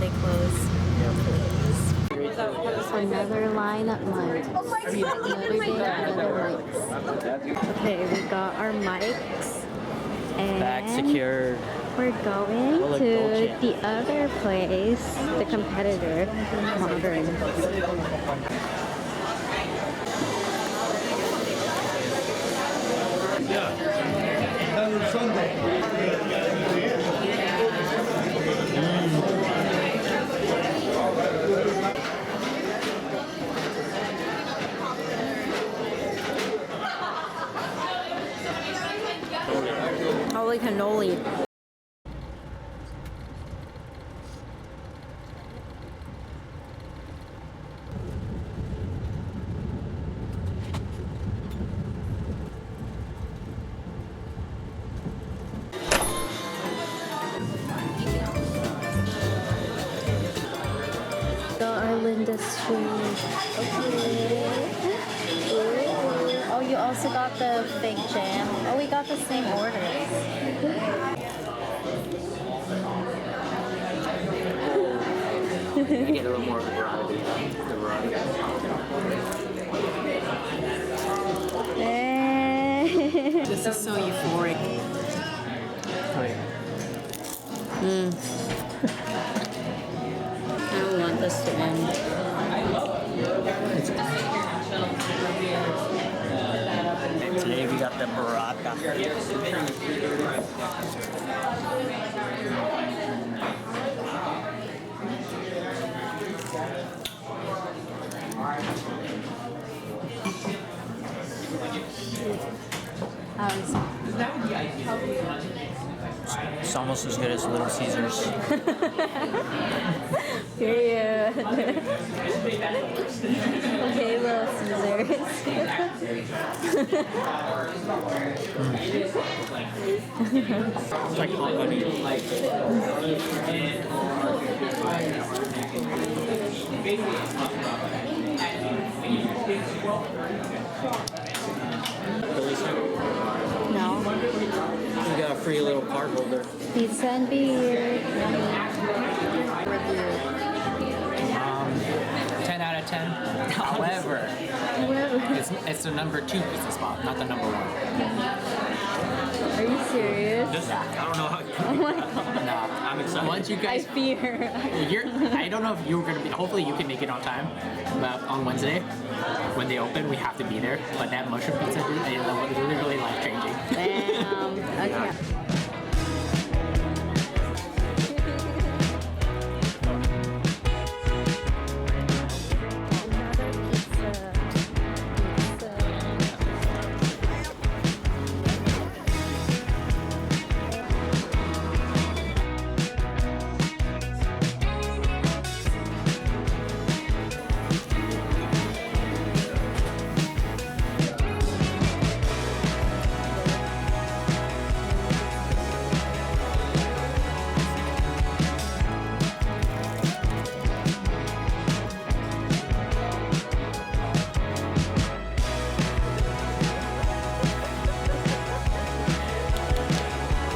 they close. Another line at lunch. Another day, another mics. Okay, we got our mics. And Bag secured. we're going Oh, look, to Dolce. the other place, the competitor, Modern. Holy cannoli. Got our Linda shoes. Okay. Ooh. Oh, you also got the fake jam. Oh, we got the same orders. I get a little more variety. This is so euphoric. I don't want this to end. Today we got the burrata. It's almost as good as Little Caesars. Period. Okay, Little Caesars. It's like hot money. No. We got a free little card holder. Pizza and beer. 10 out of 10. However, it's the number 2 pizza spot, not the number 1. Are you serious? Just, I don't know how. Oh my god. Nah, I'm excited. Once you I guys, fear. I don't know if you're gonna be. Hopefully, you can make it on time. But on Wednesday, when they open, we have to be there. But that mushroom pizza is literally life changing. Damn. Okay.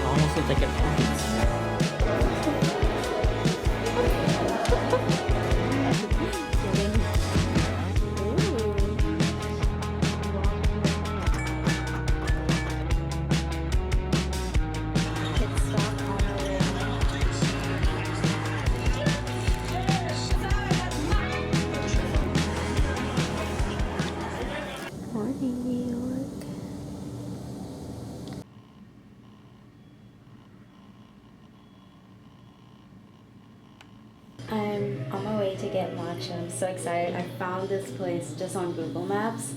Almost looks like a Morning, New York. I'm on my way to get matcha. I'm so excited. I found this place just on Google Maps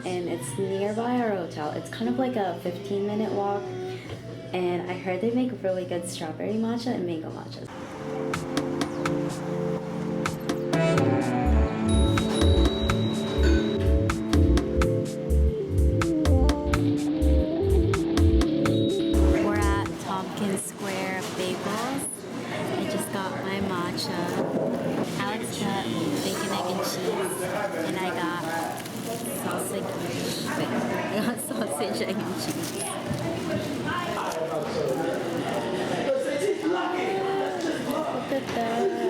and it's nearby our hotel. It's kind of like a 15-minute walk and I heard they make really good strawberry matcha and mango matchas. We're at Tompkins Square Bagels. I just got my matcha. Alex got bacon, egg, and cheese. And I got sausage. I got sausage, egg, and cheese. Look at that.